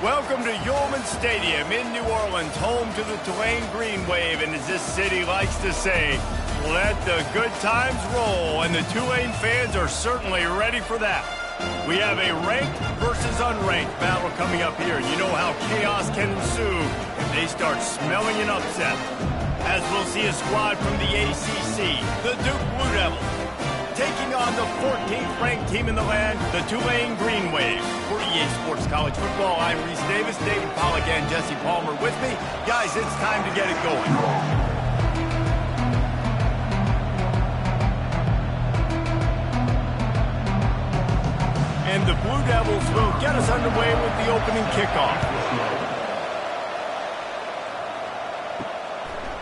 Welcome to Yulman Stadium in New Orleans, home to the Tulane Green Wave, and as this city likes to say, let the good times roll, and the Tulane fans are certainly ready for that. We have a ranked versus unranked battle coming up here. You know how chaos can ensue if they start smelling an upset. As we'll see a squad from the ACC, the Duke Blue Devils, taking on the 14th ranked team in the land, the Tulane Green Wave. For EA Sports College Football, I'm Reese Davis, David Pollack, and Jesse Palmer with me. Guys, it's time to get it going. And the Blue Devils will get us underway with the opening kickoff.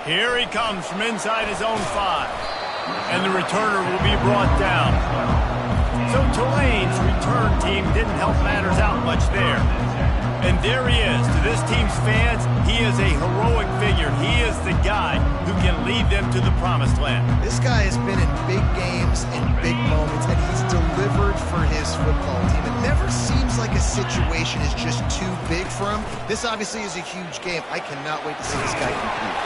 Here he comes from inside his own 5. And the returner will be brought down. So Tulane's return team didn't help matters out much there. And there he is. To this team's fans, he is a heroic figure. He is the guy who can lead them to the promised land. This guy has been in big games and big moments, and he's delivered for his football team. It never seems like a situation is just too big for him. This obviously is a huge game. I cannot wait to see this guy compete.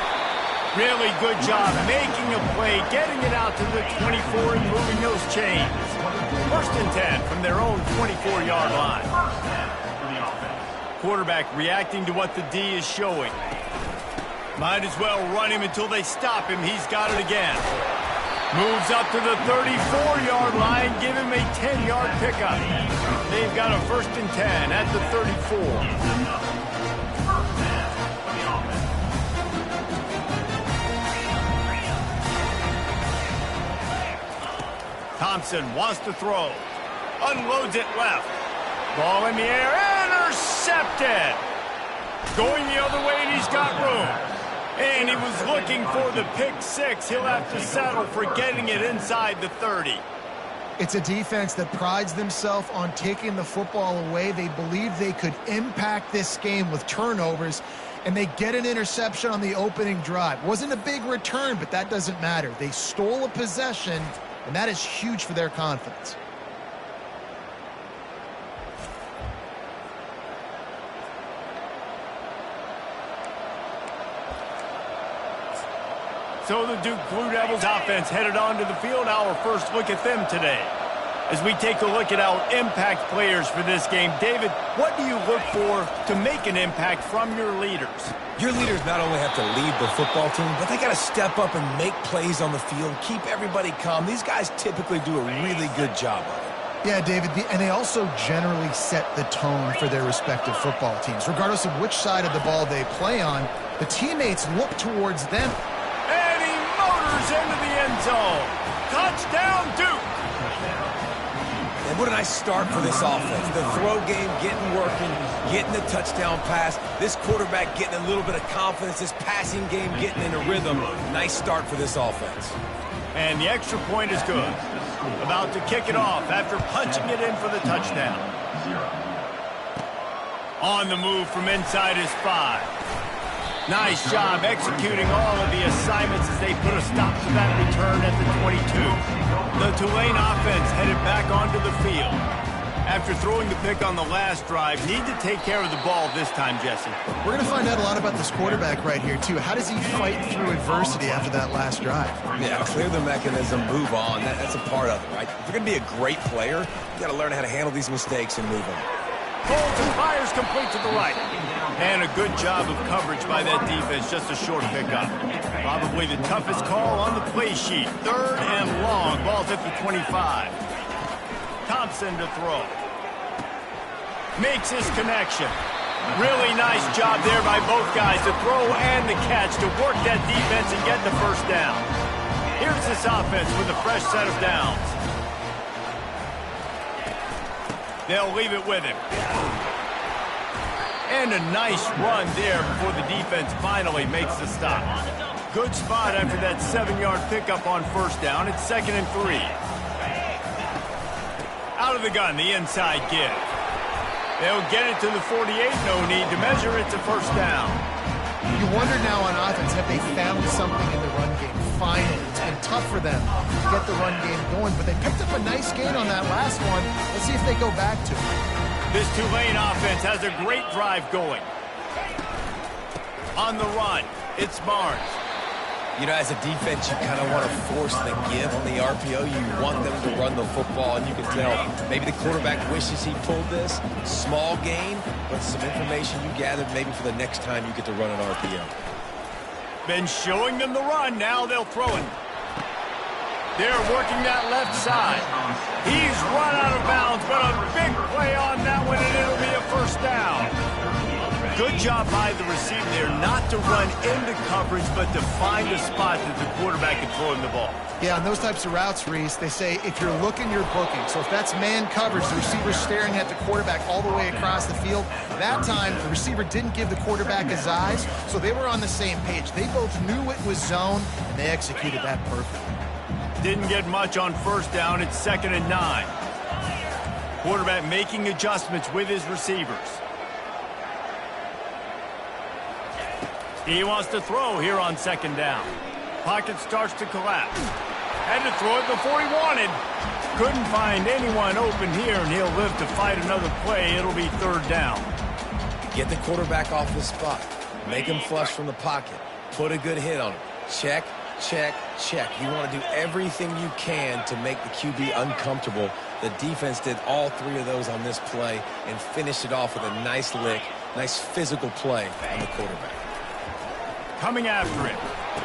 Really good job making a play, getting it out to the 24 and moving those chains. 1st and 10 from their own 24-yard line. Quarterback reacting to what the D is showing. Might as well run him until they stop him. He's got it again. Moves up to the 34-yard line, give him a 10-yard pickup. They've got a 1st and 10 at the 34. Thompson wants to throw. Unloads it left. Ball in the air. Intercepted. Going the other way, and he's got room. And he was looking for the pick 6. He'll have to settle for getting it inside the 30. It's a defense that prides themselves on taking the football away. They believe they could impact this game with turnovers, and they get an interception on the opening drive. Wasn't a big return, but that doesn't matter. They stole a possession, and that is huge for their confidence. So the Duke Blue Devils offense headed onto the field. Our first look at them today. As we take a look at our impact players for this game, David, what do you look for to make an impact from your leaders? Your leaders not only have to lead the football team, but they got to step up and make plays on the field, keep everybody calm. These guys typically do a really good job of it. Yeah, David, and they also generally set the tone for their respective football teams. Regardless of which side of the ball they play on, the teammates look towards them. And he motors into the end zone. Touchdown, Duke! And what a nice start for this offense. The throw game getting working, getting the touchdown pass. This quarterback getting a little bit of confidence. This passing game getting in a rhythm. Nice start for this offense. And the extra point is good. About to kick it off after punching it in for the touchdown. On the move from inside his 5. Nice job executing all of the assignments as they put a stop to that return at the 22. The Tulane offense headed back onto the field. After throwing the pick on the last drive, need to take care of the ball this time, Jesse. We're going to find out a lot about this quarterback right here, too. How does he fight through adversity after that last drive? Yeah, clear the mechanism, move on. That's a part of it, right? If you're going to be a great player, you got to learn how to handle these mistakes and move on. Holds and fires complete to the right. And a good job of coverage by that defense, just a short pickup. Probably the toughest call on the play sheet. 3rd and long, ball's at the 25. Thompson to throw. Makes his connection. Really nice job there by both guys, the throw and the catch, to work that defense and get the 1st down. Here's this offense with a fresh set of downs. They'll leave it with him. And a nice run there before the defense finally makes the stop. Good spot after that 7-yard pickup on 1st down. It's 2nd and 3. Out of the gun, the inside give. They'll get it to the 48. No need to measure. It's a 1st down. You wonder now on offense, have they found something in the run game? Finally, it's been tough for them to get the run game going, but they picked up a nice gain on that last one. Let's see if they go back to it. This Tulane offense has a great drive going. On the run, it's Barnes. You know, as a defense, you kind of want to force the give on the RPO. You want them to run the football, and you can tell maybe the quarterback wishes he pulled this. Small gain, but some information you gathered maybe for the next time you get to run an RPO. Been showing them the run. Now they'll throw it. They're working that left side. He's run out of bounds, but a big play on that one, and it'll be a first down. Good job by the receiver there not to run into coverage, but to find a spot that the quarterback can throw him the ball. Yeah, on those types of routes, Reese, they say if you're looking, you're booking. So if that's man coverage, the receiver's staring at the quarterback all the way across the field. That time, the receiver didn't give the quarterback his eyes, so they were on the same page. They both knew it was zone, and they executed that perfectly. Didn't get much on first down. It's 2nd and 9. Quarterback making adjustments with his receivers. He wants to throw here on 2nd down. Pocket starts to collapse. Had to throw it before he wanted. Couldn't find anyone open here, and he'll live to fight another play. It'll be 3rd down. Get the quarterback off the spot. Make him flush from the pocket. Put a good hit on him. Check, check, check. You want to do everything you can to make the QB uncomfortable. The defense did all 3 of those on this play and finished it off with a nice lick, nice physical play on the quarterback. Coming after it.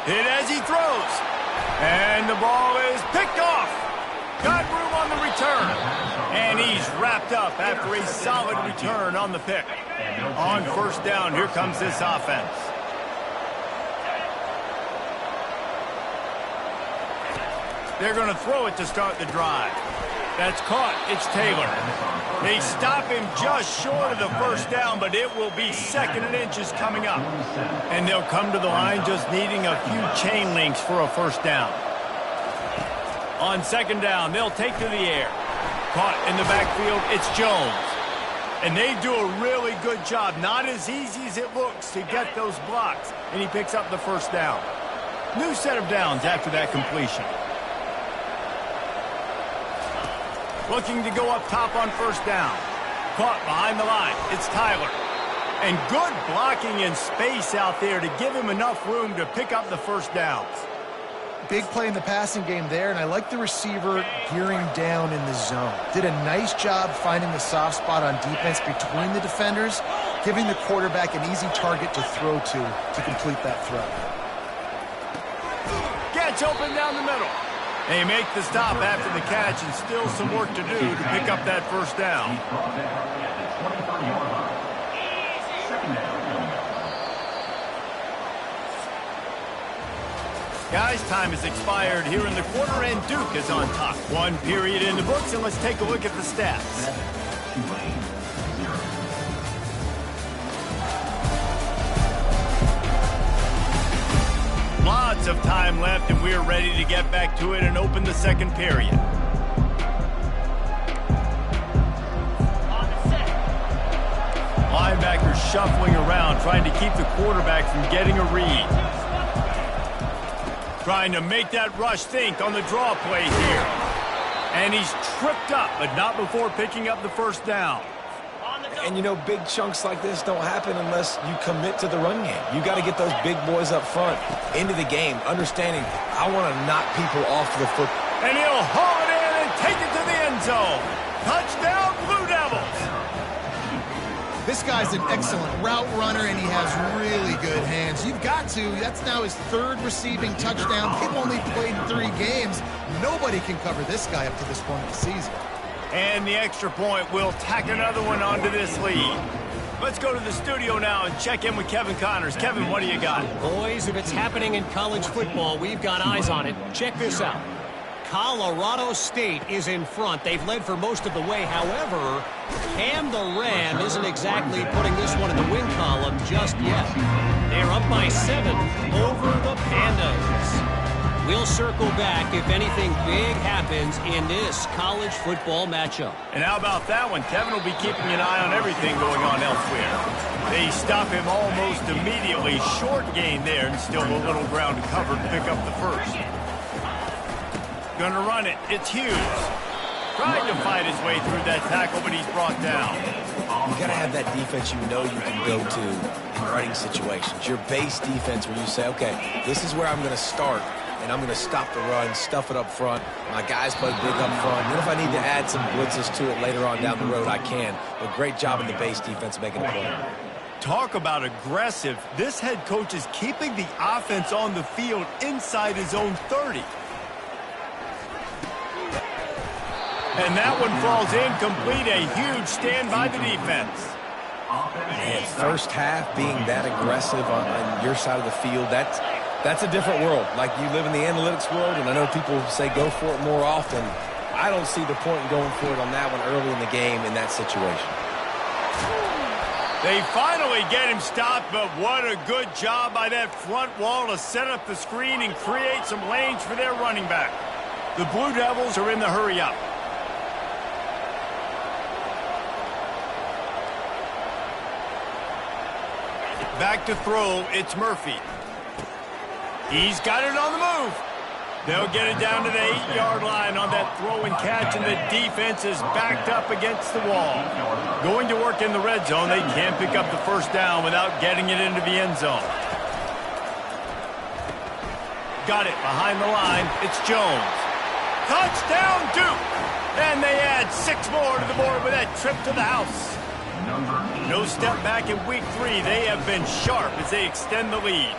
Hit as he throws. And the ball is picked off. Got room on the return. And he's wrapped up after a solid return on the pick. On first down, here comes this offense. They're going to throw it to start the drive. That's caught. It's Taylor. They stop him just short of the first down, but it will be 2nd and inches coming up. And they'll come to the line just needing a few chain links for a first down. On 2nd down, they'll take to the air. Caught in the backfield, it's Jones. And they do a really good job. Not as easy as it looks to get those blocks. And he picks up the first down. New set of downs after that completion. Looking to go up top on first down. Caught behind the line. It's Tyler. And good blocking in space out there to give him enough room to pick up the first downs. Big play in the passing game there, and I like the receiver gearing down in the zone. Did a nice job finding the soft spot on defense between the defenders, giving the quarterback an easy target to throw to complete that throw. Gets open down the middle. They make the stop after the catch, and still some work to do to pick up that first down. Guys, time has expired here in the quarter, and Duke is on top. 1 period in the books, and let's take a look at the stats. Lots of time left, and we're ready to get back to it and open the 2nd period. Linebackers shuffling around, trying to keep the quarterback from getting a read. Trying to make that rush think on the draw play here. And he's tripped up, but not before picking up the first down. And, you know, big chunks like this don't happen unless you commit to the run game. You got to get those big boys up front into the game, understanding I want to knock people off the foot. And he'll haul it in and take it to the end zone. Touchdown, Blue Devils. This guy's an excellent route runner, and he has really good hands. You've got to. That's now his 3rd receiving touchdown. They've only played 3 games. Nobody can cover this guy up to this point of the season. And the extra point will tack another one onto this lead. Let's go to the studio now and check in with Kevin Connors. Kevin, what do you got? Boys, if it's happening in college football, we've got eyes on it. Check this out. Colorado State is in front. They've led for most of the way. However, Cam the Ram isn't exactly putting this one in the win column just yet. They're up by 7 over the Pandas. We'll circle back if anything big happens in this college football matchup. And how about that one? Kevin will be keeping an eye on everything going on elsewhere. They stop him almost immediately. Short gain there, and still a little ground to cover to pick up the first. Gonna run it. It's Hughes. Trying to fight his way through that tackle, but he's brought down. You got to have that defense you know you can go to in running situations. Your base defense where you say, okay, this is where I'm going to start, and I'm going to stop the run, stuff it up front. My guys play big up front. And then if I need to add some blitzes to it later on down the road, I can. But great job in the base defense making a play. Talk about aggressive. This head coach is keeping the offense on the field inside his own 30. And that one falls incomplete. A huge stand by the defense. Man, first half being that aggressive on your side of the field, that's a different world. Like, you live in the analytics world, and I know people say go for it more often. I don't see the point in going for it on that one early in the game in that situation. They finally get him stopped, but what a good job by that front wall to set up the screen and create some lanes for their running back. The Blue Devils are in the hurry-up. Back to throw, it's Murphy. He's got it on the move. They'll get it down to the 8-yard line on that throw and catch, and the defense is backed up against the wall. Going to work in the red zone, they can't pick up the first down without getting it into the end zone. Got it behind the line, it's Jones. Touchdown, Duke! And they add 6 more to the board with that trip to the house. No step back in week 3. They have been sharp as they extend the lead.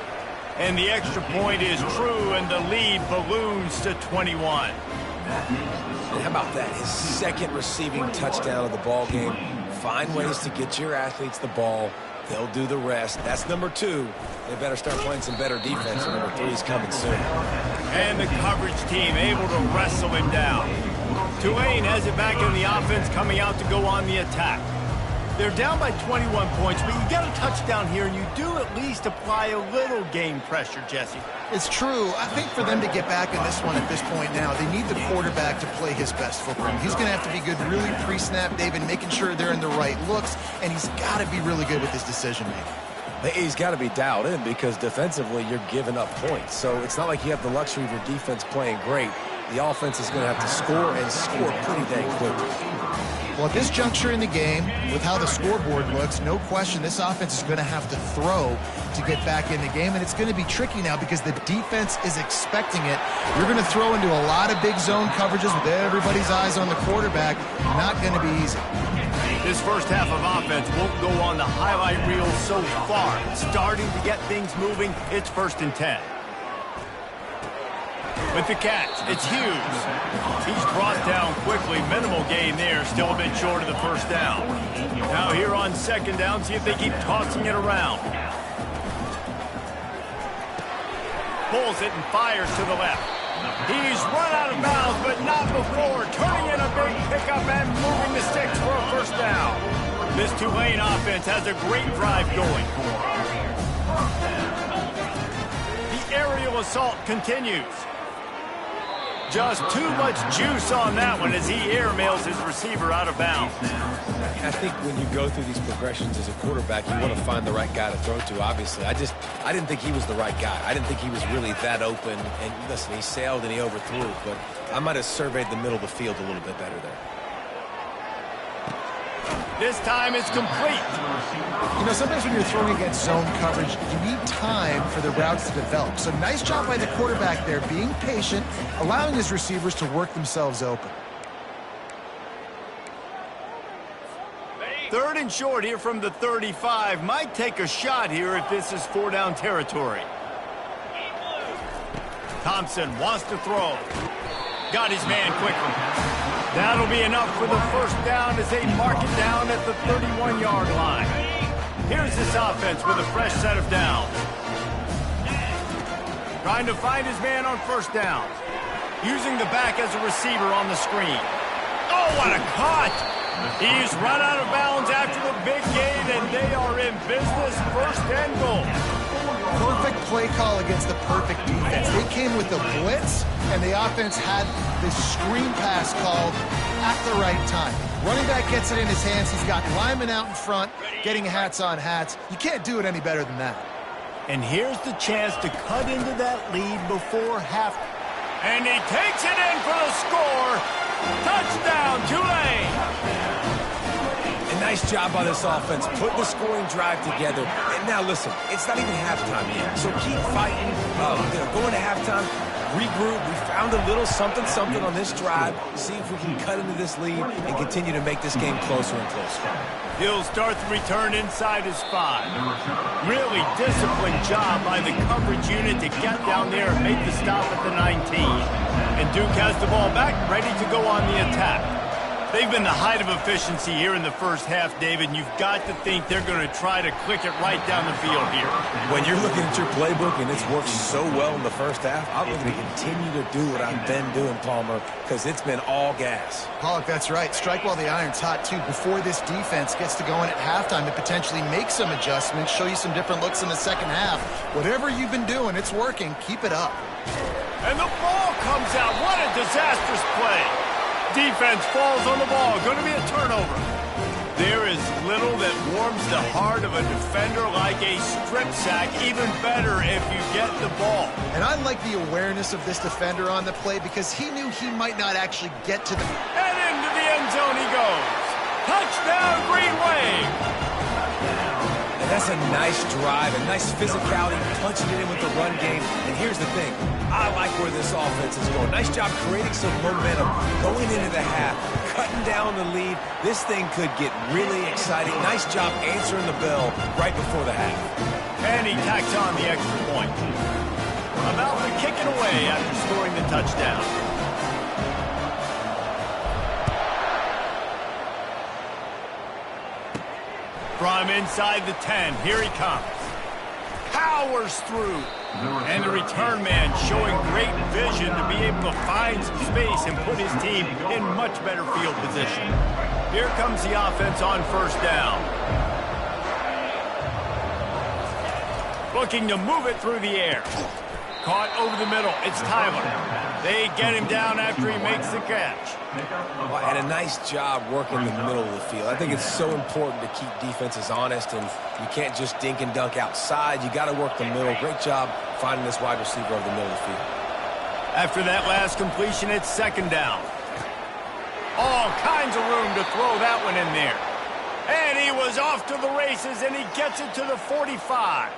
And the extra point is true, and the lead balloons to 21. And how about that? His second receiving touchdown of the ball game. Find ways to get your athletes the ball. They'll do the rest. That's number 2. They better start playing some better defense, and number 3 is coming soon. And the coverage team able to wrestle him down. Tulane has it back in the offense, coming out to go on the attack. They're down by 21 points, but you get a touchdown here, and you do at least apply a little game pressure, Jesse. It's true. I think for them to get back in this one at this point now, they need the quarterback to play his best football. He's going to have to be good really pre-snap, David, making sure they're in the right looks, and he's got to be really good with his decision-making. He's got to be dialed in because defensively you're giving up points. So it's not like you have the luxury of your defense playing great. The offense is going to have to score and score pretty dang quickly. Well, at this juncture in the game, with how the scoreboard looks, no question this offense is going to have to throw to get back in the game, and it's going to be tricky now because the defense is expecting it. You're going to throw into a lot of big zone coverages with everybody's eyes on the quarterback. Not going to be easy. This first half of offense won't go on the highlight reel so far. Starting to get things moving, it's 1st and 10. With the catch, it's Hughes. He's brought down quickly. Minimal gain there, still a bit short of the first down. Now here on 2nd down, see if they keep tossing it around. Pulls it and fires to the left. He's run out of bounds, but not before. Turning in a big pickup and moving the sticks for a first down. This Tulane offense has a great drive going. The aerial assault continues. Just too much juice on that one as he airmails his receiver out of bounds. I think when you go through these progressions as a quarterback, you want to find the right guy to throw to, obviously. I didn't think he was the right guy. I didn't think he was really that open. And listen, he sailed and he overthrew, but I might have surveyed the middle of the field a little bit better there. This time it's complete. You know, sometimes when you're throwing against zone coverage, you need time for the routes to develop. So nice job by the quarterback there, being patient, allowing his receivers to work themselves open. 3rd and short here from the 35. Might take a shot here if this is 4-down territory. Thompson wants to throw. Got his man quickly. That'll be enough for the first down as they mark it down at the 31-yard line. Here's this offense with a fresh set of downs. Trying to find his man on 1st down. Using the back as a receiver on the screen. Oh, what a cut! He's run out of bounds after the big gain, and they are in business. 1st and goal. Perfect play call against the perfect defense. They came with the blitz, and the offense had this screen pass called at the right time. Running back gets it in his hands. He's got linemen out in front, getting hats on hats. You can't do it any better than that. And here's the chance to cut into that lead before half. And he takes it in for the score. Touchdown, Tulane. And Nice job by this offense, putting the scoring drive together. And now listen, it's not even halftime yet, so keep fighting. Going to halftime, regroup. We found a little something on this drive. See if we can cut into this lead and continue to make this game closer and closer. He'll start the return inside his 5. Really disciplined job by the coverage unit to get down there and make the stop at the 19. And Duke has the ball back, ready to go on the attack. They've been the height of efficiency here in the first half, David, and you've got to think they're going to try to click it right down the field here. When you're looking at your playbook and it's worked so well in the first half, I'm looking to continue to do what I've been doing, Palmer, because it's been all gas. Pollock, that's right. Strike while the iron's hot, too. Before this defense gets to going at halftime to potentially make some adjustments, show you some different looks in the second half. Whatever you've been doing, it's working. Keep it up. And the ball comes out. What a disastrous play. Defense falls on the ball. Going to be a turnover. There is little that warms the heart of a defender like a strip sack. Even better if you get the ball. And I like the awareness of this defender on the play because he knew he might not actually get to the... And into the end zone he goes. Touchdown, Green Wave. And that's a nice drive, a nice physicality, punching it in with the run game. And here's the thing. I like where this offense is going. Nice job creating some momentum, going into the half, cutting down the lead. This thing could get really exciting. Nice job answering the bell right before the half. And he tacks on the extra point. About to kick it away after scoring the touchdown. From inside the 10, here he comes. Powers through. And the return man showing great vision to be able to find some space and put his team in much better field position. Here comes the offense on first down. Looking to move it through the air. Caught over the middle. It's Tyler. They get him down after he makes the catch. Well, and a nice job working the middle of the field. I think it's so important to keep defenses honest, and you can't just dink and dunk outside. You got to work the middle. Great job finding this wide receiver over the middle of the field. After that last completion, it's second down. All kinds of room to throw that one in there. And he was off to the races, and he gets it to the 45.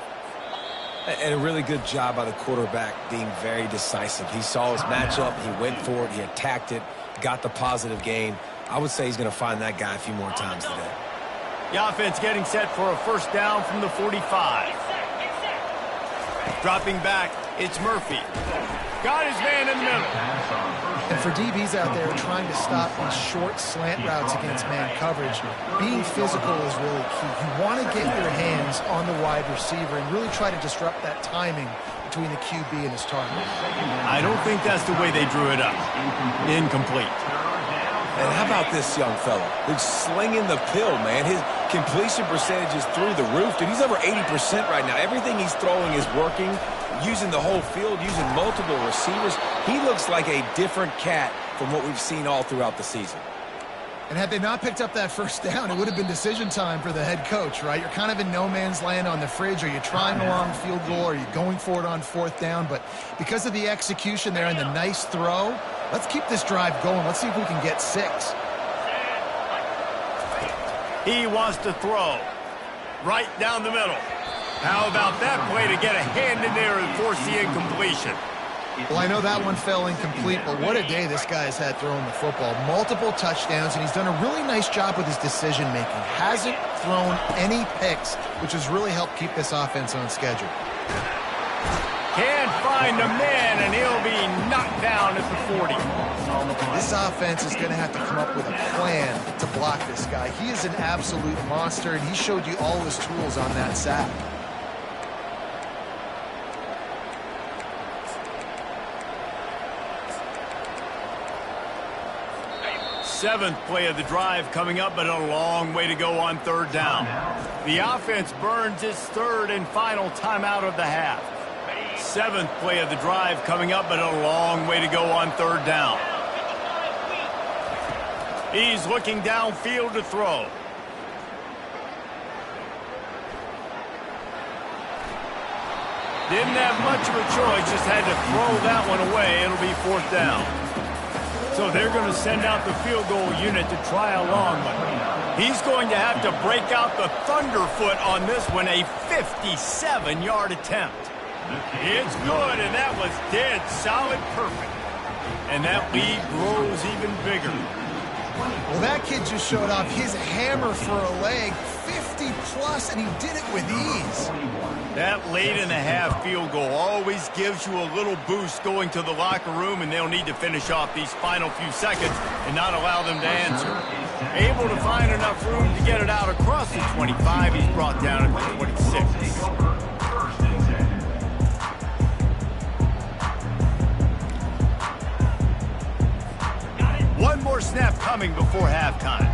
And a really good job by the quarterback being very decisive. He saw his matchup, he went for it, he attacked it, got the positive gain. I would say he's going to find that guy a few more times today. The offense getting set for a first down from the 45. Dropping back, it's Murphy. Got his man in the middle. And for DBs out there trying to stop these short slant routes against man coverage, being physical is really key. You want to get your hands on the wide receiver and really try to disrupt that timing between the QB and his target. I don't think that's the way they drew it up. Incomplete. And how about this young fella who's slinging the pill, man? His completion percentage is through the roof. Dude, he's over 80% right now. Everything he's throwing is working, using the whole field, using multiple receivers. He looks like a different cat from what we've seen all throughout the season. And had they not picked up that first down, it would have been decision time for the head coach, right? You're kind of in no man's land on the fridge. Are you trying a long field goal? Are you going for it on fourth down? But because of the execution there and the nice throw, let's keep this drive going. Let's see if we can get 6. He wants to throw right down the middle. How about that play to get a hand in there and force the incompletion? Well, I know that one fell incomplete, but what a day this guy has had throwing the football. Multiple touchdowns, and he's done a really nice job with his decision-making. Hasn't thrown any picks, which has really helped keep this offense on schedule. Can't find a man, and he'll be knocked down at the 40. This offense is going to have to come up with a plan to block this guy. He is an absolute monster, and he showed you all his tools on that sack. Seventh play of the drive coming up, but a long way to go on third down. The offense burns its third and final timeout of the half. Seventh play of the drive coming up, but a long way to go on third down. He's looking downfield to throw. Didn't have much of a choice, just had to throw that one away. It'll be fourth down. So they're going to send out the field goal unit to try a long one. He's going to have to break out the thunderfoot on this one, a 57-yard attempt. It's good, and that was dead solid perfect. And that lead grows even bigger. Well, that kid just showed off his hammer for a leg, 50-plus, and he did it with ease. That late-in-the-half field goal always gives you a little boost going to the locker room, and they'll need to finish off these final few seconds and not allow them to answer. Able to find enough room to get it out across the 25. He's brought down at the 26. One more snap coming before halftime.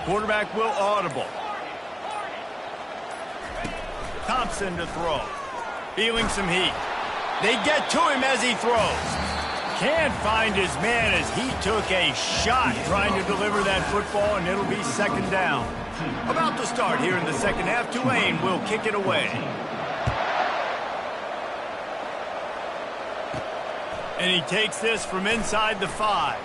Quarterback will audible. Thompson to throw. Feeling some heat. They get to him as he throws. Can't find his man as he took a shot trying to deliver that football, and it'll be second down. About to start here in the second half. Tulane will kick it away. And he takes this from inside the 5.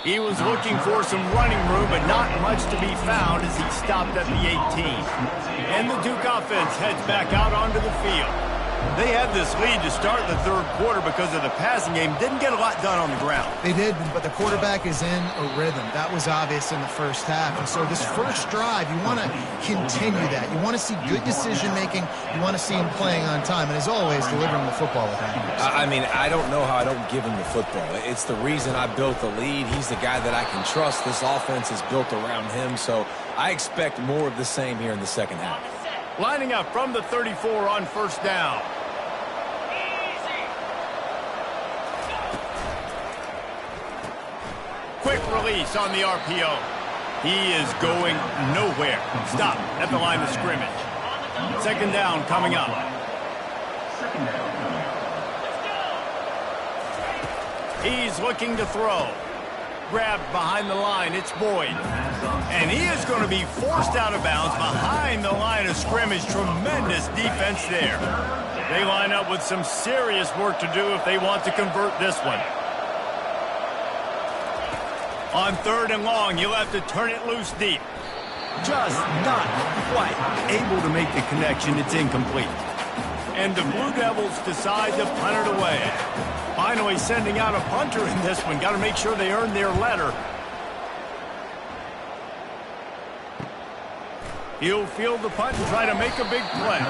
He was looking for some running room, but not much to be found as he stopped at the 18. And the Duke offense heads back out onto the field. They had this lead to start the third quarter because of the passing game. Didn't get a lot done on the ground. They did, but the quarterback is in a rhythm. That was obvious in the first half. And so this first drive, you want to continue that. You want to see good decision-making. You want to see him playing on time. And as always, delivering the football with accuracy. I mean, I don't know how I don't give him the football. It's the reason I built the lead. He's the guy that I can trust. This offense is built around him. So I expect more of the same here in the second half. Lining up from the 34 on first down. Quick release on the RPO. He is going nowhere. Stop at the line of scrimmage. Second down coming up. He's looking to throw. Grabbed behind the line. It's Boyd. And he is going to be forced out of bounds behind the line of scrimmage. Tremendous defense there. They line up with some serious work to do if they want to convert this one. On third and long, you'll have to turn it loose deep. Just not quite able to make the connection. It's incomplete. And the Blue Devils decide to punt it away. Finally sending out a punter in this one. Got to make sure they earn their letter. He'll field the punt and try to make a big play.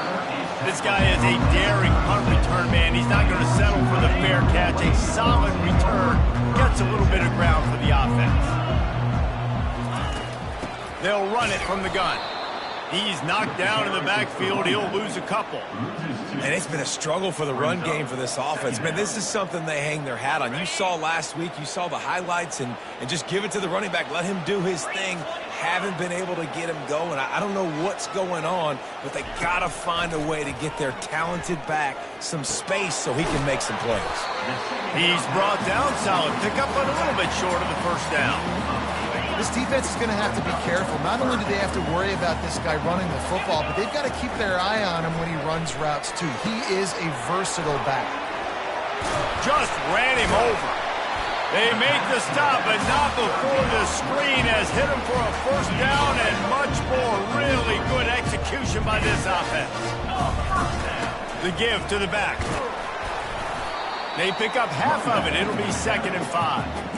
This guy is a daring punt return man. He's not going to settle for the fair catch. A solid return. Gets a little bit of ground for the offense. They'll run it from the gun. He's knocked down in the backfield. He'll lose a couple. And it's been a struggle for the run game for this offense. Man, this is something they hang their hat on. You saw last week, you saw the highlights, and just give it to the running back. Let him do his thing. Haven't been able to get him going. I don't know what's going on, but they got to find a way to get their talented back some space so he can make some plays. He's brought down. Solid pickup, but a little bit short of the first down. This defense is going to have to be careful. Not only do they have to worry about this guy running the football, but they've got to keep their eye on him when he runs routes, too. He is a versatile back. Just ran him over. They make the stop, but not before the screen has hit him for a first down and much more. Really good execution by this offense. The give to the back. They pick up half of it. It'll be 2nd and 5.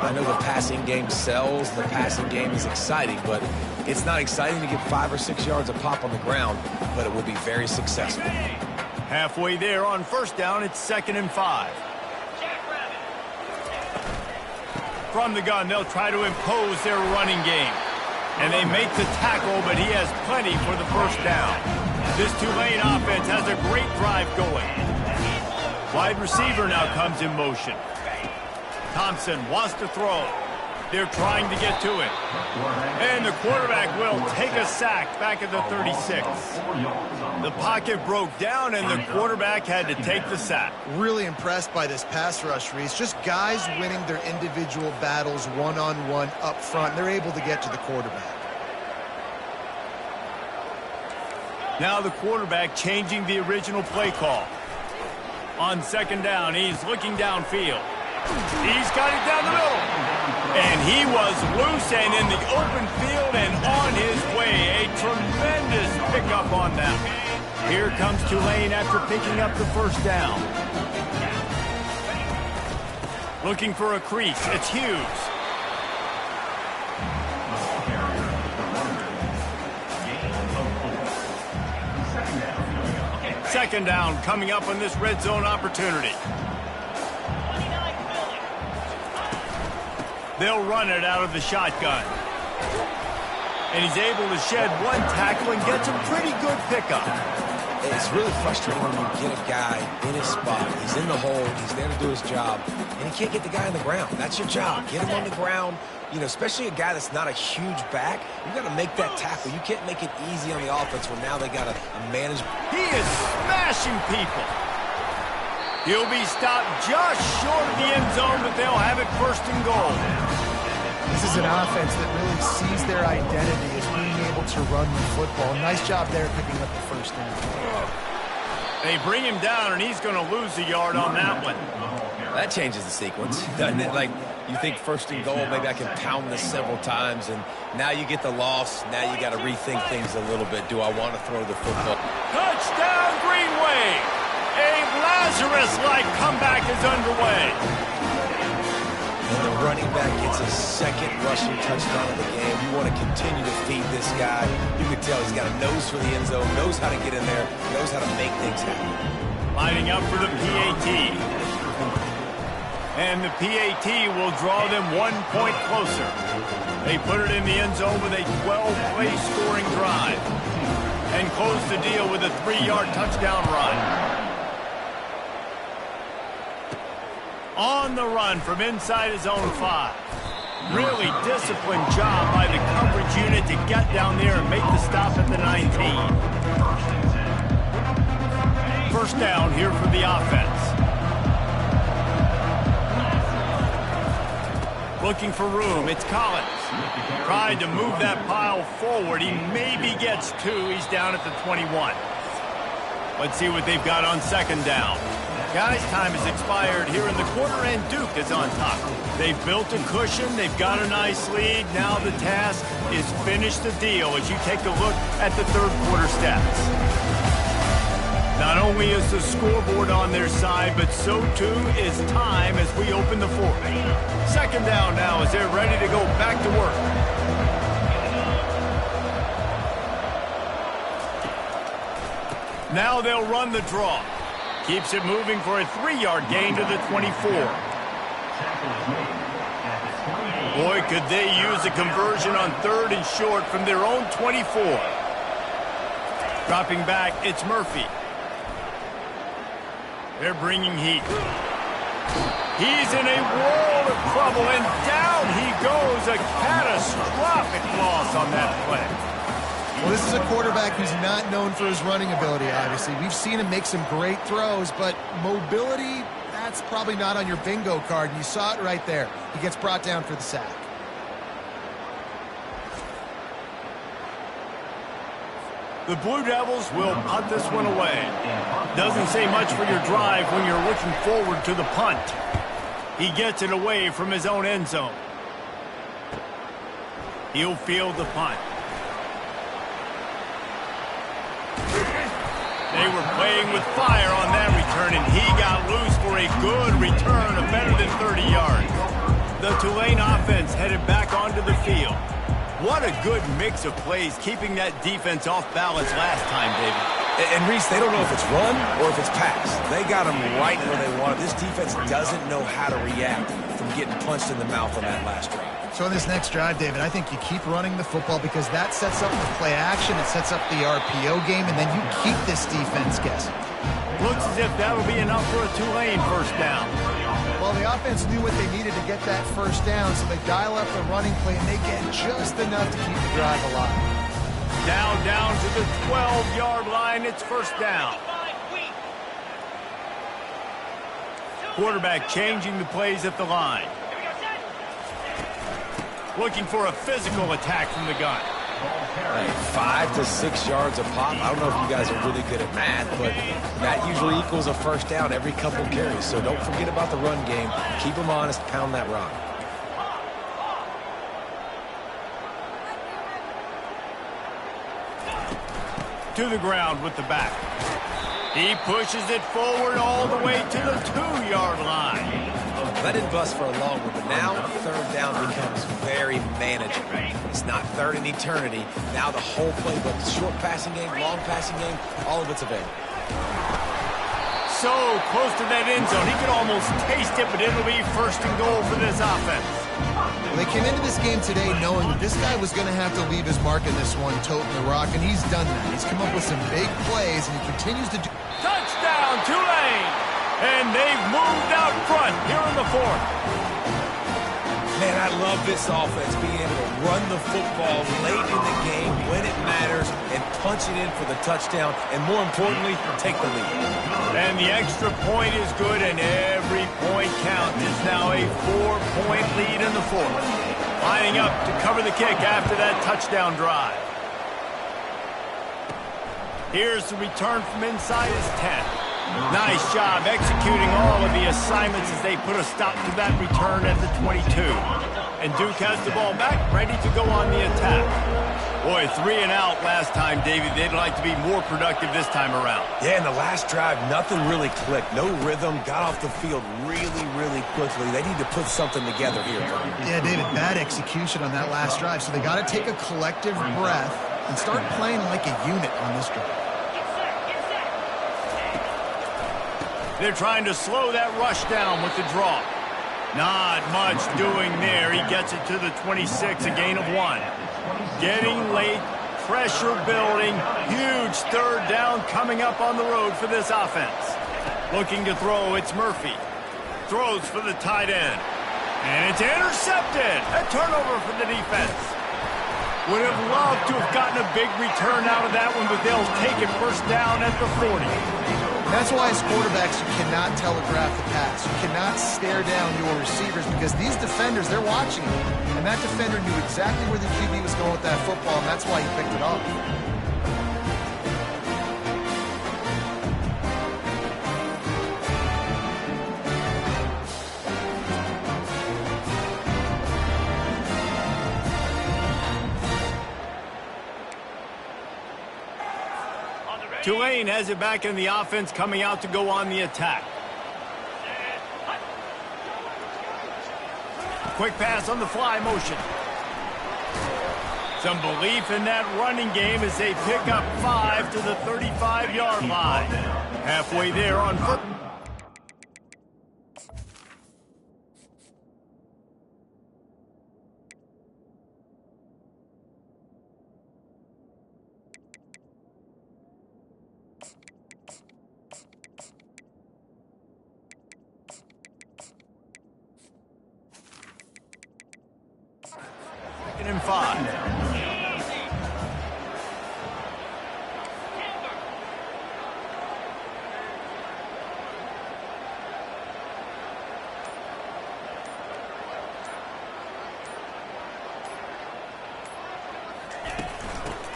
I know the passing game sells. The passing game is exciting, but it's not exciting to get 5 or 6 yards a pop on the ground, but it will be very successful. Halfway there on first down, it's 2nd and 5. From the gun, they'll try to impose their running game. And they make the tackle, but he has plenty for the first down. This Tulane offense has a great drive going. Wide receiver now comes in motion. Thompson wants to throw. They're trying to get to it. And the quarterback will take a sack back at the 36. The pocket broke down, and the quarterback had to take the sack. Really impressed by this pass rush, Reese. Just guys winning their individual battles one-on-one up front. They're able to get to the quarterback. Now the quarterback changing the original play call. On second down, he's looking downfield. He's got it down the middle. And he was loose and in the open field and on his way. A tremendous pickup on that. Here comes Tulane after picking up the first down. Looking for a crease. It's Hughes. Second down coming up on this red zone opportunity. They'll run it out of the shotgun. And he's able to shed one tackle and gets a pretty good pickup. It's really frustrating when you get a guy in his spot. He's in the hole. He's there to do his job. And he can't get the guy on the ground. That's your job. Get him on the ground. You know, especially a guy that's not a huge back. You got to make that tackle. You can't make it easy on the offense when now they got to manage. He is smashing people. He'll be stopped just short of the end zone, but they'll have it first and goal. This is an offense that really sees their identity as being able to run the football. Nice job there picking up the first down. They bring him down, and he's going to lose a yard on that one. That changes the sequence, doesn't it? Like, you think first and goal, maybe I can pound this several times, and now you get the loss. Now you got to rethink things a little bit. Do I want to throw the football? Touchdown, Greenway! A Lazarus-like comeback is underway. And the running back gets his second rushing touchdown of the game. You want to continue to feed this guy. You can tell he's got a nose for the end zone, knows how to get in there, knows how to make things happen. Lining up for the PAT. And the PAT will draw them 1 point closer. They put it in the end zone with a 12-play scoring drive. And close the deal with a 3-yard touchdown run. On the run from inside his own 5. Really disciplined job by the coverage unit to get down there and make the stop at the 19. First down here for the offense. Looking for room. It's Collins. Tried to move that pile forward. He maybe gets 2. He's down at the 21. Let's see what they've got on second down. Guys, time has expired here in the quarter, and Duke is on top. They've built a cushion. They've got a nice lead. Now the task is finish the deal as you take a look at the third quarter stats. Not only is the scoreboard on their side, but so too is time as we open the fourth. Second down now as they're ready to go back to work. Now they'll run the draw. Keeps it moving for a 3-yard gain to the 24. Boy, could they use a conversion on third and short from their own 24. Dropping back, it's Murphy. They're bringing heat. He's in a world of trouble, and down he goes. A catastrophic loss on that play. Well, this is a quarterback who's not known for his running ability, obviously. We've seen him make some great throws, but mobility, that's probably not on your bingo card. And you saw it right there. He gets brought down for the sack. The Blue Devils will punt this one away. Doesn't say much for your drive when you're looking forward to the punt. He gets it away from his own end zone. He'll field the punt. They were playing with fire on that return, and he got loose for a good return of better than 30 yards. The Tulane offense headed back onto the field. What a good mix of plays, keeping that defense off balance last time, David. And Reese, they don't know if it's run or if it's pass. They got them right where they want it. This defense doesn't know how to react from getting punched in the mouth on that last drive. So in this next drive, David, I think you keep running the football because that sets up the play action, it sets up the RPO game, and then you keep this defense guessing. Looks as if that'll be enough for a Tulane first down. Well, the offense knew what they needed to get that first down, so they dial up the running play, and they get just enough to keep the drive alive. Down to the 12-yard line. It's first down. Quarterback changing the plays at the line. Looking for a physical attack from the gun. Hey, 5 to 6 yards a pop. I don't know if you guys are really good at math, but that usually equals a first down every couple carries. So don't forget about the run game. Keep them honest. Pound that rock. To the ground with the back. He pushes it forward all the way to the 2-yard line. That didn't bust for a long one, but now third down becomes very manageable. It's not third in eternity. Now the whole playbook, short passing game, long passing game, all of it's available. So close to that end zone. He could almost taste it, but it'll be first and goal for this offense. Well, they came into this game today knowing that this guy was going to have to leave his mark in this one, toting the rock, and he's done that. He's come up with some big plays, and he continues to do. Touchdown, Tulane! And they've moved out front here in the fourth. Man, I love this offense, being able to run the football late in the game when it matters and punch it in for the touchdown, and more importantly, take the lead. And the extra point is good, and every point counts. It's now a 4-point lead in the fourth. Lining up to cover the kick after that touchdown drive. Here's the return from inside his 10. Nice job executing all of the assignments as they put a stop to that return at the 22. And Duke has the ball back, ready to go on the attack. Boy, 3 and out last time, David. They'd like to be more productive this time around. Yeah, in the last drive, nothing really clicked. No rhythm, got off the field really, really quickly. They need to put something together here. Yeah, David, bad execution on that last drive. So they got to take a collective breath and start playing like a unit on this drive. They're trying to slow that rush down with the draw. Not much doing there. He gets it to the 26, a gain of 1. Getting late, pressure building, huge third down coming up on the road for this offense. Looking to throw, it's Murphy. Throws for the tight end. And it's intercepted. A turnover for the defense. Would have loved to have gotten a big return out of that one, but they'll take it first down at the 40. That's why as quarterbacks, you cannot telegraph the pass. You cannot stare down your receivers because these defenders, they're watching you. And that defender knew exactly where the QB was going with that football, and that's why he picked it off. Tulane has it back in the offense, coming out to go on the attack. Quick pass on the fly motion. Some belief in that running game as they pick up 5 to the 35-yard line. Halfway there on foot. And 5.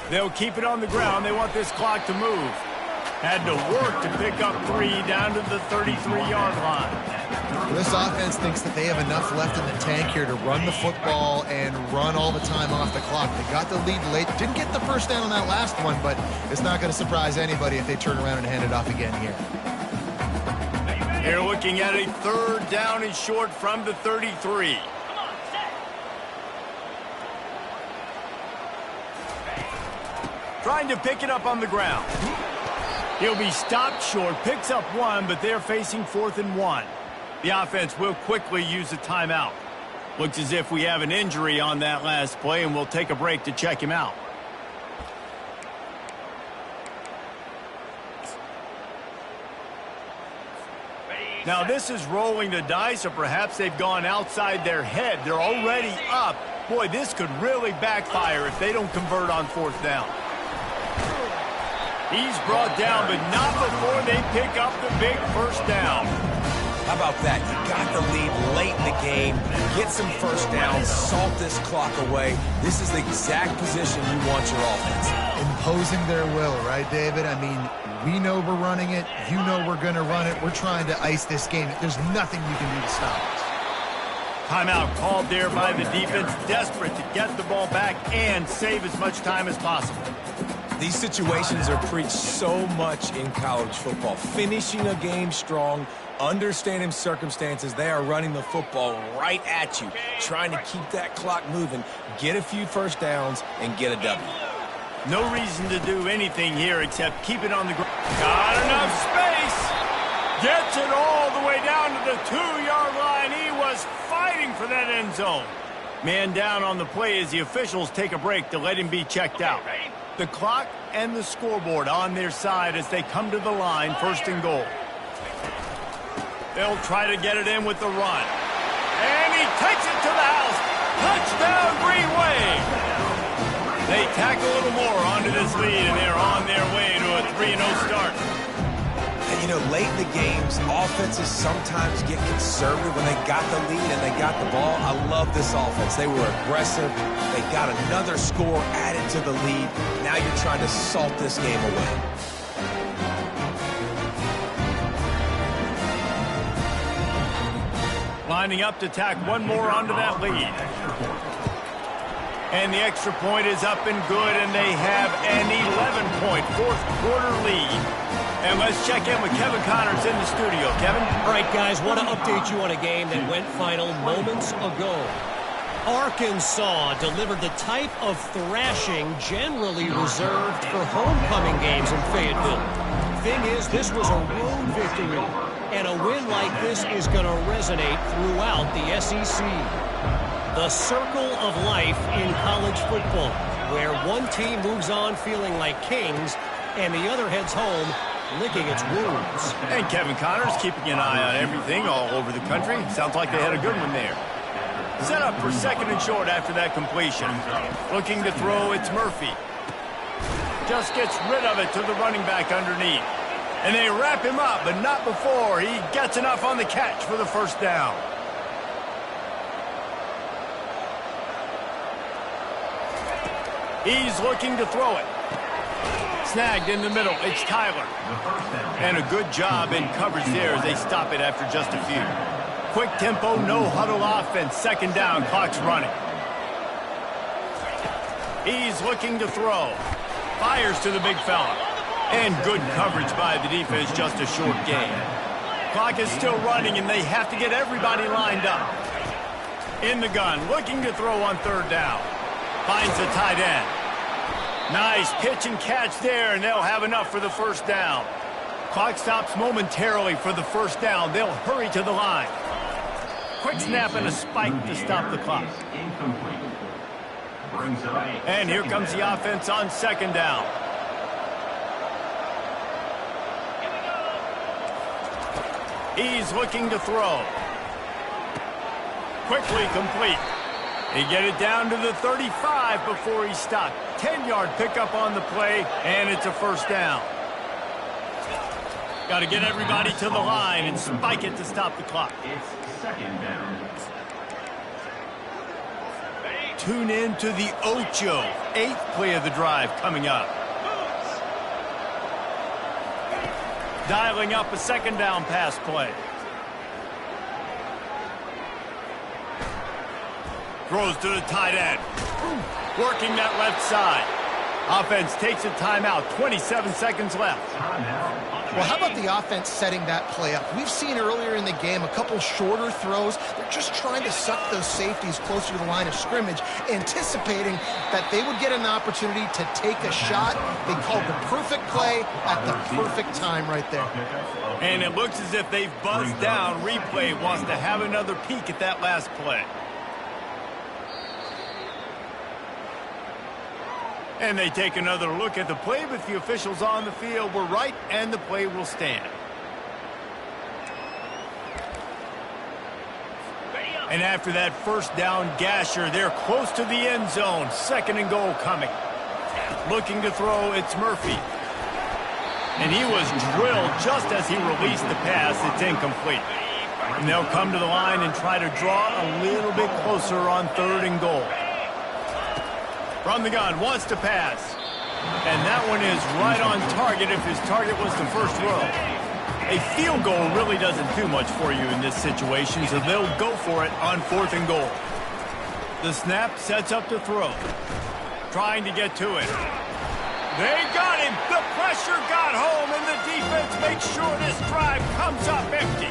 They'll keep it on the ground. They want this clock to move. Had to work to pick up 3 down to the 33-yard line. This offense thinks that they have enough left in the tank here to run the football and run all the time off the clock. They got the lead late. Didn't get the first down on that last one, but it's not going to surprise anybody if they turn around and hand it off again here. They're looking at a 3rd down and short from the 33. Trying to pick it up on the ground. He'll be stopped short, picks up 1, but they're facing 4th and 1. The offense will quickly use a timeout. Looks as if we have an injury on that last play, and we'll take a break to check him out. Now this is rolling the dice, or perhaps they've gone outside their head. They're already up. Boy, this could really backfire if they don't convert on 4th down. He's brought down, but not before they pick up the big first down. How about that? You got the lead late in the game. Get some first downs. Salt this clock away. This is the exact position you want your offense. Imposing their will, right, David? I mean, we know we're running it. You know we're going to run it. We're trying to ice this game. There's nothing you can do to stop us. Timeout called there by the defense, desperate to get the ball back and save as much time as possible. These situations are preached so much in college football. Finishing a game strong, understanding circumstances. They are running the football right at you, trying to keep that clock moving, get a few first downs, and get a W. No reason to do anything here except keep it on the ground. Got enough space. Gets it all the way down to the 2-yard line. He was fighting for that end zone. Man down on the play as the officials take a break to let him be checked out. The clock and the scoreboard on their side as they come to the line, 1st and goal. They'll try to get it in with the run. And he takes it to the house. Touchdown, Green Wave. They tack a little more onto this lead, and they're on their way to a 3-0 start. And, you know, late in the games, offenses sometimes get conservative when they got the lead and they got the ball. I love this offense. They were aggressive. They got another score added to the lead. Now you're trying to salt this game away. Lining up to tack one more onto that lead. And the extra point is up and good, and they have an 11-point fourth-quarter lead. And let's check in with Kevin Connors in the studio. Kevin? All right, guys, want to update you on a game that went final moments ago. Arkansas delivered the type of thrashing generally reserved for homecoming games in Fayetteville. Thing is, this was a road victory, and a win like this is going to resonate throughout the SEC. The circle of life in college football, where one team moves on feeling like kings and the other heads home licking its wounds. And Kevin Connors keeping an eye on everything all over the country. Sounds like they had a good one there. Set up for 2nd and short after that completion. Looking to throw, it's Murphy. Just gets rid of it to the running back underneath. And they wrap him up, but not before he gets enough on the catch for the first down. He's looking to throw it. Snagged in the middle. It's Tyler. And a good job in coverage there as they stop it after just a few. Quick tempo, no huddle offense. 2nd down, clock's running. He's looking to throw. Fires to the big fella. And good coverage by the defense, just a short gain. Clock is still running, and they have to get everybody lined up. In the gun, looking to throw on 3rd down. Finds the tight end. Nice pitch and catch there, and they'll have enough for the first down. Clock stops momentarily for the first down. They'll hurry to the line. Quick snap and a spike to stop the clock. And here comes the offense on 2nd down. He's looking to throw. Quickly complete. He get it down to the 35 before he stopped. 10-yard pickup on the play, and it's a first down. Got to get everybody to the line and spike it to stop the clock. It's 2nd down. Tune in to the Ocho, 8th play of the drive coming up. Dialing up a 2nd down pass play. Throws to the tight end. Working that left side. Offense takes a timeout. 27 seconds left. Well, how about the offense setting that play up? We've seen earlier in the game a couple shorter throws. They're just trying to suck those safeties closer to the line of scrimmage, anticipating that they would get an opportunity to take a shot. They called the perfect play at the perfect time right there. And it looks as if they've buzzed down. Replay wants to have another peek at that last play. And they take another look at the play, but the officials on the field were right, and the play will stand. And after that first down gasher, they're close to the end zone. 2nd and goal coming. Looking to throw, it's Murphy. And he was drilled just as he released the pass. It's incomplete. And they'll come to the line and try to draw a little bit closer on 3rd and goal. From the gun, wants to pass. And that one is right on target if his target was the first row. A field goal really doesn't do much for you in this situation, so they'll go for it on 4th and goal. The snap sets up the throw. Trying to get to it. They got him. The pressure got home, and the defense makes sure this drive comes up empty.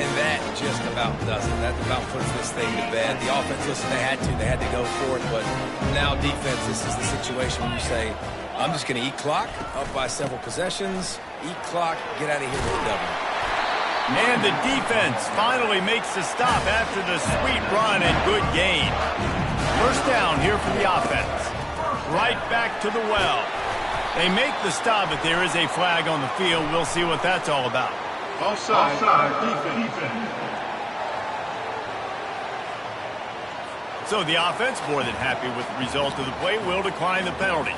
And that just about does it. That about puts this thing to bed. The offense, listen, they had to go for it, but now defense, this is the situation where you say, I'm just going to eat clock, up by several possessions, eat clock, get out of here with a W. And the defense finally makes the stop after the sweet run and good gain. First down here for the offense. Right back to the well. They make the stop, but there is a flag on the field. We'll see what that's all about. Offside defense. So the offense, more than happy with the result of the play, will decline the penalty.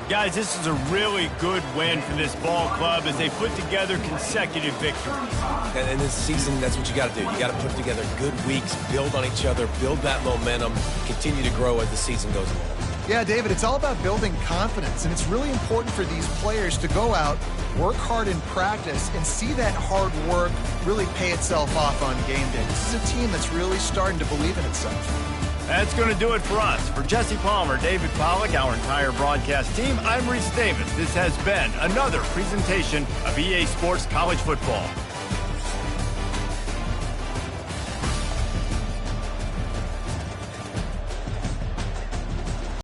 Guys, this is a really good win for this ball club as they put together consecutive victories. And this season, that's what you got to do. You got to put together good weeks, build on each other, build that momentum, continue to grow as the season goes along. Yeah, David, it's all about building confidence, and it's really important for these players to go out, work hard in practice, and see that hard work really pay itself off on game day. This is a team that's really starting to believe in itself. That's going to do it for us. For Jesse Palmer, David Pollack, our entire broadcast team, I'm Reese Davis. This has been another presentation of EA Sports College Football.